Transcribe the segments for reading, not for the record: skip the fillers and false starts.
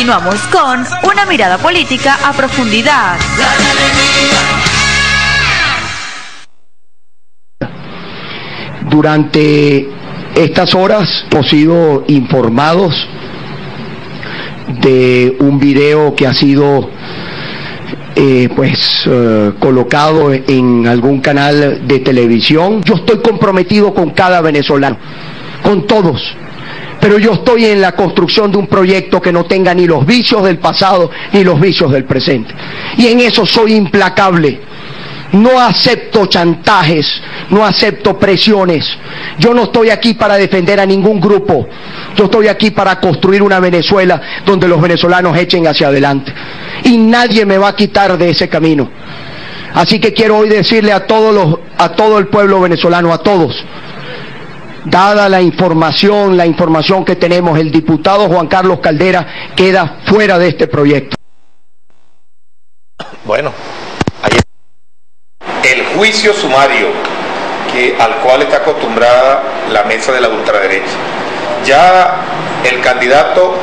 Continuamos con una mirada política a profundidad. Durante estas horas hemos sido informados de un video que ha sido colocado en algún canal de televisión. Yo estoy comprometido con cada venezolano, con todos, pero yo estoy en la construcción de un proyecto que no tenga ni los vicios del pasado ni los vicios del presente, y en eso soy implacable. No acepto chantajes, no acepto presiones. Yo no estoy aquí para defender a ningún grupo. Yo estoy aquí para construir una Venezuela donde los venezolanos echen hacia adelante. Y nadie me va a quitar de ese camino. Así que quiero hoy decirle a todo el pueblo venezolano, a todos, dada la información que tenemos, el diputado Juan Carlos Caldera queda fuera de este proyecto. Bueno, ayer el juicio sumario al cual está acostumbrada la mesa de la ultraderecha. Ya el candidato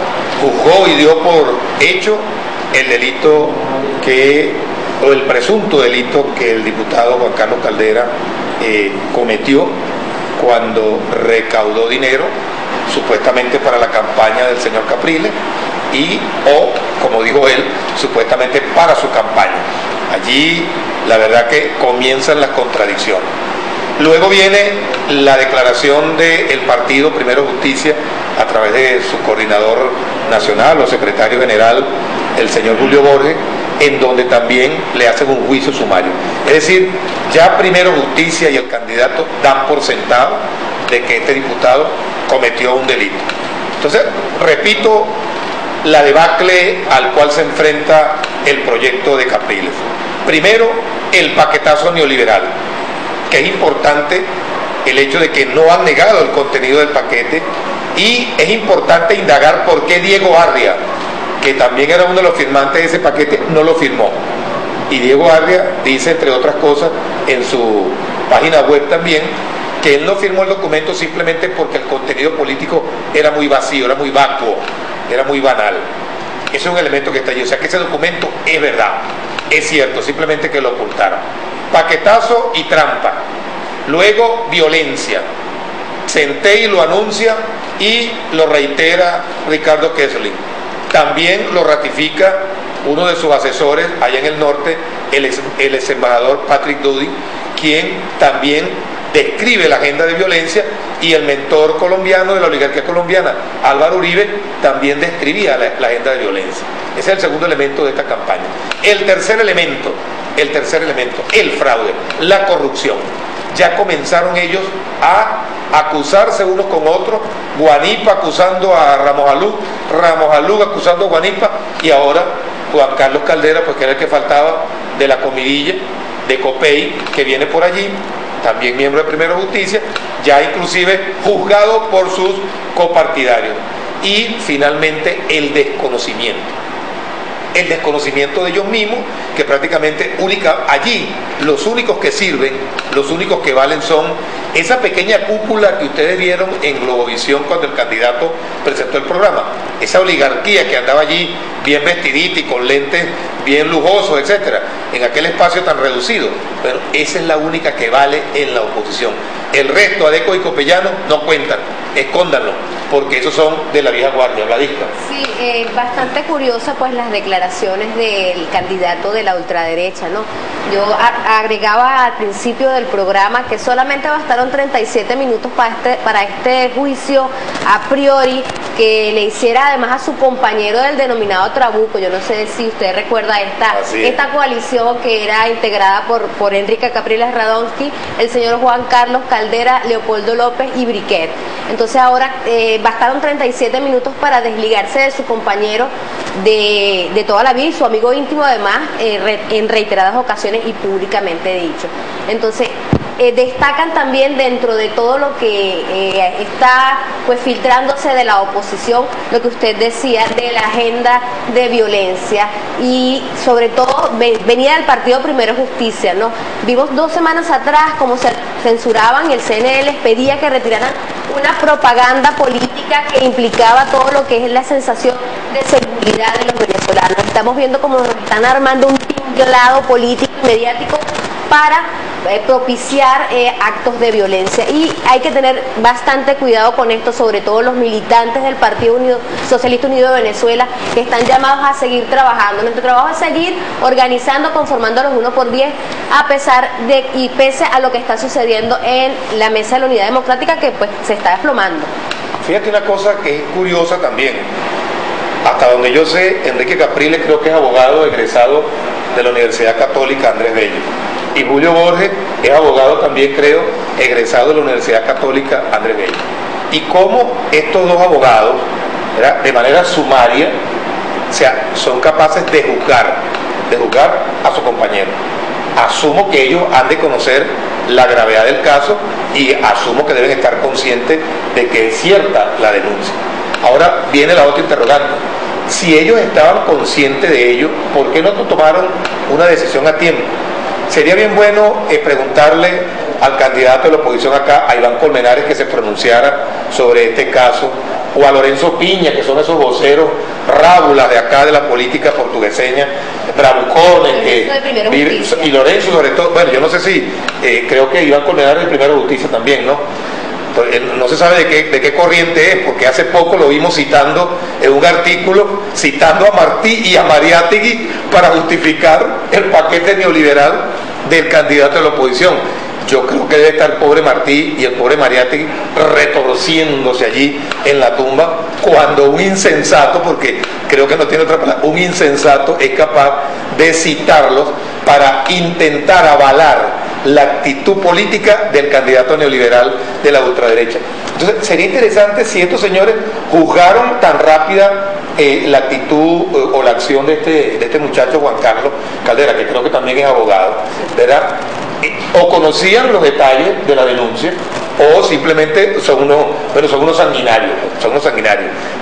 juzgó y dio por hecho el delito o el presunto delito que el diputado Juan Carlos Caldera cometió cuando recaudó dinero supuestamente para la campaña del señor Capriles o, como dijo él, supuestamente para su campaña. Allí la verdad que comienzan las contradicciones. Luego viene la declaración del partido Primero Justicia a través de su coordinador nacional o secretario general, el señor Julio Borges, en donde también le hacen un juicio sumario. Es decir, ya Primero Justicia y el candidato dan por sentado de que este diputado cometió un delito. Entonces, repito la debacle al cual se enfrenta el proyecto de Capriles. Primero, el paquetazo neoliberal, que es importante el hecho de que no han negado el contenido del paquete, y es importante indagar por qué Diego Arria, que también era uno de los firmantes de ese paquete, no lo firmó. Y Diego Arria dice, entre otras cosas, en su página web también, que él no firmó el documento simplemente porque el contenido político era muy vacío, era muy vacuo, era muy banal. Ese es un elemento que está allí. O sea que ese documento es verdad, es cierto, simplemente que lo ocultaron. Paquetazo y trampa. Luego, violencia. Centey lo anuncia y lo reitera Ricardo Kessling. También lo ratifica uno de sus asesores allá en el norte, el ex embajador Patrick Doody, quien también describe la agenda de violencia, y el mentor colombiano de la oligarquía colombiana, Álvaro Uribe, también describía la agenda de violencia. Ese es el segundo elemento de esta campaña. El tercer elemento, el fraude, la corrupción. Ya comenzaron ellos a acusarse unos con otros, Guanipa acusando a Ramos Alug acusando a Guanipa, y ahora Juan Carlos Caldera, pues que era el que faltaba de la comidilla de Copey, que viene por allí, también miembro de Primero Justicia, ya inclusive juzgado por sus copartidarios. Y finalmente el desconocimiento de ellos mismos, que prácticamente allí los únicos que sirven, los únicos que valen son esa pequeña cúpula que ustedes vieron en Globovisión cuando el candidato presentó el programa, esa oligarquía que andaba allí bien vestidita y con lentes bien lujosos, etcétera, en aquel espacio tan reducido. Pero esa es la única que vale en la oposición. El resto, Adeco y Copellano, no cuentan, escóndanlo, porque esos son de la vieja guardia, Vladisca. Sí, bastante curiosa pues las declaraciones del candidato de la ultraderecha, ¿no? Yo agregaba al principio del programa que solamente bastaron 37 minutos para este juicio a priori que le hiciera además a su compañero del denominado Trabuco. Yo no sé si usted recuerda esta coalición que era integrada por Enrique Capriles Radonsky, el señor Juan Carlos Caldera, Leopoldo López y Briquet. Entonces ahora bastaron 37 minutos para desligarse de su compañero de toda la vida y su amigo íntimo además, en reiteradas ocasiones y públicamente dicho. Entonces destacan también dentro de todo lo que está pues filtrándose de la oposición, lo que usted decía de la agenda de violencia, y sobre todo venía del partido Primero Justicia, ¿no? Vimos 2 semanas atrás cómo se censuraban y el CNE les pedía que retiraran una propaganda política que implicaba todo lo que es la sensación de seguridad de los venezolanos. Estamos viendo cómo nos están armando un tinglado político y mediático para propiciar actos de violencia, y hay que tener bastante cuidado con esto, sobre todo los militantes del Partido Socialista Unido de Venezuela, que están llamados a seguir trabajando. Nuestro trabajo es seguir organizando, conformando los 1 por 10, a pesar de y pese a lo que está sucediendo en la Mesa de la Unidad Democrática, que pues se está desplomando. Fíjate una cosa que es curiosa también. Hasta donde yo sé, Enrique Capriles creo que es abogado egresado de la Universidad Católica Andrés Bello. Y Julio Borges es abogado también, creo, egresado de la Universidad Católica Andrés Bello. Y cómo estos dos abogados, ¿verdad?, de manera sumaria, o sea, son capaces de juzgar a su compañero. Asumo que ellos han de conocer la gravedad del caso y asumo que deben estar conscientes de que es cierta la denuncia. Ahora viene la otra interrogante. Si ellos estaban conscientes de ello, ¿por qué no tomaron una decisión a tiempo? Sería bien bueno preguntarle al candidato de la oposición acá, a Iván Colmenares, que se pronunciara sobre este caso, o a Lorenzo Piña, que son esos voceros rábulas de acá de la política portugueseña, bravucones, que viven, y Lorenzo sobre todo, bueno, yo no sé si, creo que Iván Colmenares es el primero de justicia también, ¿no? No se sabe de qué corriente es, porque hace poco lo vimos citando en un artículo, citando a Martí y a Mariátegui para justificar el paquete neoliberal del candidato de la oposición. Yo creo que debe estar el pobre Martí y el pobre Mariátegui retorciéndose allí en la tumba, cuando un insensato, porque creo que no tiene otra palabra, un insensato es capaz de citarlos para intentar avalar la actitud política del candidato neoliberal de la ultraderecha. Entonces sería interesante si estos señores juzgaron tan rápida la actitud o la acción de este muchacho Juan Carlos Caldera, que creo que también es abogado, ¿verdad? O conocían los detalles de la denuncia, o simplemente son unos sanguinarios,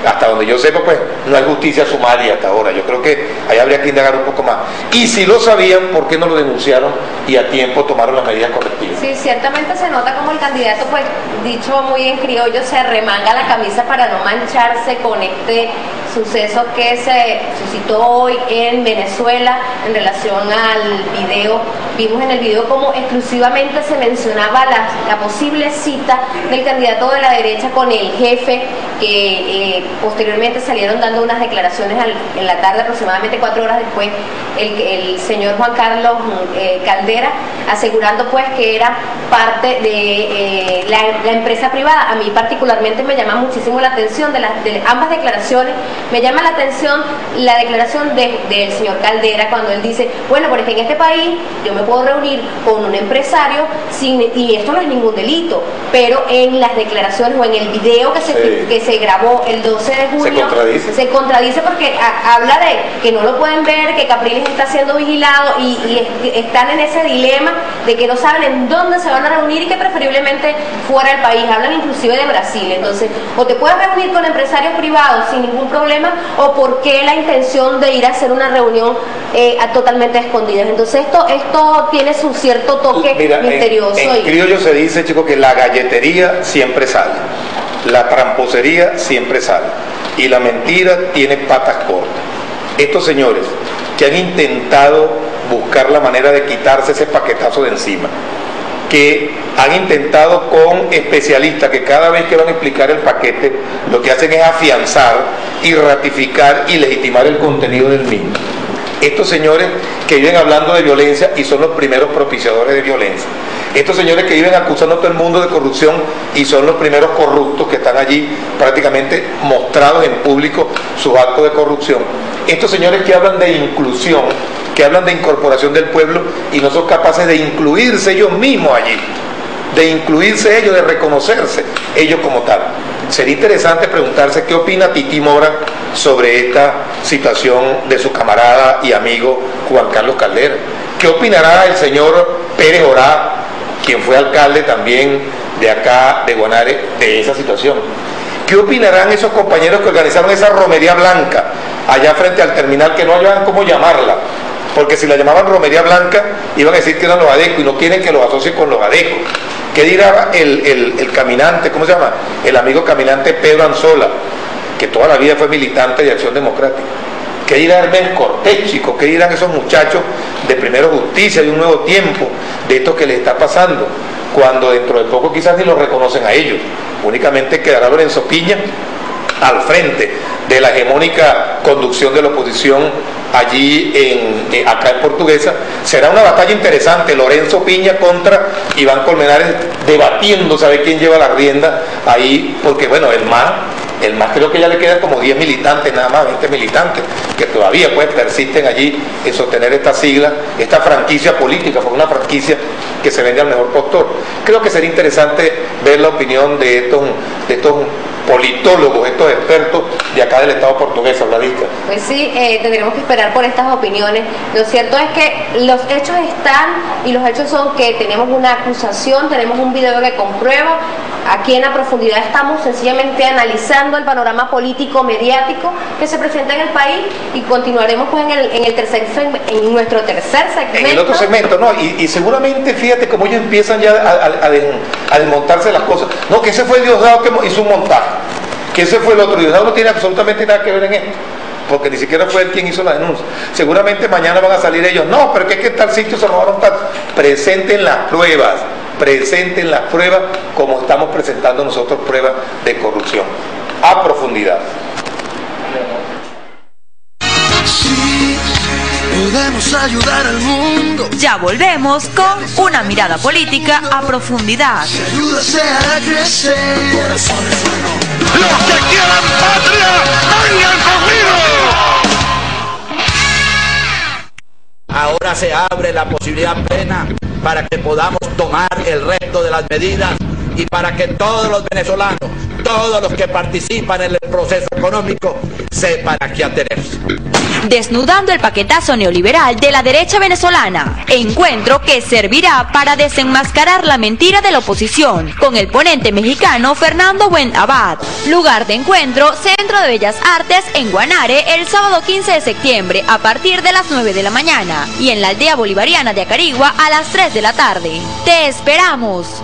Hasta donde yo sepa, pues no hay justicia sumaria hasta ahora. Yo creo que ahí habría que indagar un poco más. Y si lo sabían, ¿por qué no lo denunciaron y a tiempo tomaron las medidas correctivas? Sí, ciertamente se nota como el candidato, pues dicho muy en criollo, se remanga la camisa para no mancharse con este suceso que se suscitó hoy en Venezuela en relación al video. Vimos en el video como exclusivamente se mencionaba la posible cita del candidato de la derecha con el jefe, que posteriormente salieron dando unas declaraciones en la tarde, aproximadamente 4 horas después, el señor Juan Carlos Caldera, asegurando pues que era parte de la empresa privada. A mí particularmente me llama muchísimo la atención de ambas declaraciones. Me llama la atención la declaración del señor Caldera, cuando él dice, bueno, porque en este país yo me puedo reunir con un empresario y esto no es ningún delito, pero en las declaraciones o en el video que se grabó el 12 de junio se contradice porque habla de que no lo pueden ver, que Capriles está siendo vigilado y están en ese dilema de que no saben en dónde se van a reunir y que preferiblemente fuera del país. Hablan inclusive de Brasil. Entonces, o te puedes reunir con empresarios privados sin ningún problema, o por qué la intención de ir a hacer una reunión totalmente escondidas. Entonces esto tiene su cierto toque misterioso. En criollo se dice, chicos, que la galletería siempre sale, la tramposería siempre sale y la mentira tiene patas cortas. Estos señores que han intentado buscar la manera de quitarse ese paquetazo de encima, que han intentado con especialistas que cada vez que van a explicar el paquete lo que hacen es afianzar y ratificar y legitimar el contenido del mismo. Estos señores que viven hablando de violencia y son los primeros propiciadores de violencia. Estos señores que viven acusando a todo el mundo de corrupción y son los primeros corruptos que están allí prácticamente mostrados en público sus actos de corrupción. Estos señores que hablan de inclusión, que hablan de incorporación del pueblo y no son capaces de incluirse ellos mismos allí, de incluirse ellos, de reconocerse ellos como tal. Sería interesante preguntarse qué opina Titi Mora sobre esta situación de su camarada y amigo Juan Carlos Caldera. ¿Qué opinará el señor Pérez Orá, quien fue alcalde también de acá, de Guanare, de esa situación? ¿Qué opinarán esos compañeros que organizaron esa romería blanca allá frente al terminal, que no hayan cómo llamarla, porque si la llamaban romería blanca, iban a decir que eran los adecos y no quieren que los asocien con los adecos. ¿Qué dirá el caminante, cómo se llama? El amigo caminante Pedro Anzola, que toda la vida fue militante de Acción Democrática? ¿Qué dirá Hermes Cortés, chicos? ¿Qué dirán esos muchachos de Primero Justicia, de Un Nuevo Tiempo, de esto que les está pasando? Cuando dentro de poco quizás ni los reconocen a ellos. Únicamente quedará Lorenzo Piña al frente de la hegemónica conducción de la oposición allí acá en Portuguesa. Será una batalla interesante, Lorenzo Piña contra Iván Colmenares, debatiendo sabe quién lleva la rienda ahí, porque bueno, el MAS creo que ya le quedan como 10 militantes, nada más 20 militantes, que todavía pues persisten allí en sostener esta sigla, esta franquicia política, porque una franquicia que se vende al mejor postor. Creo que sería interesante ver la opinión de estos politólogos, estos expertos de acá del Estado portugués, Bladisca. Pues sí, tendremos que esperar por estas opiniones. Lo cierto es que los hechos están, y los hechos son que tenemos una acusación, tenemos un video que comprueba. Aquí en La Profundidad estamos sencillamente analizando el panorama político mediático que se presenta en el país, y continuaremos pues en nuestro tercer segmento. En el otro segmento, ¿no? Y seguramente, fíjate cómo ellos empiezan ya a desmontarse las cosas. No, que ese fue Diosdado que hizo un montaje, que ese fue el otro. Diosdado no tiene absolutamente nada que ver en esto, porque ni siquiera fue él quien hizo la denuncia. Seguramente mañana van a salir ellos, no, pero que es que en tal sitio se robaron tal. Presenten las pruebas como estamos presentando nosotros pruebas de corrupción a profundidad. Sí, podemos ayudar al mundo. Ya volvemos con Una Mirada Política a Profundidad. Si ayuda se hará crecer. Los que quieran patria, vengan conmigo. Ahora se abre la posibilidad plena para que podamos tomar el resto de las medidas y para que todos los venezolanos, todos los que participan en el proceso económico, sepan a qué atenerse. Desnudando el paquetazo neoliberal de la derecha venezolana. Encuentro que servirá para desenmascarar la mentira de la oposición, con el ponente mexicano Fernando Buenabad. Lugar de encuentro, Centro de Bellas Artes en Guanare, el sábado 15 de septiembre a partir de las 9 de la mañana, y en la aldea bolivariana de Acarigua a las 3 de la tarde. ¡Te esperamos!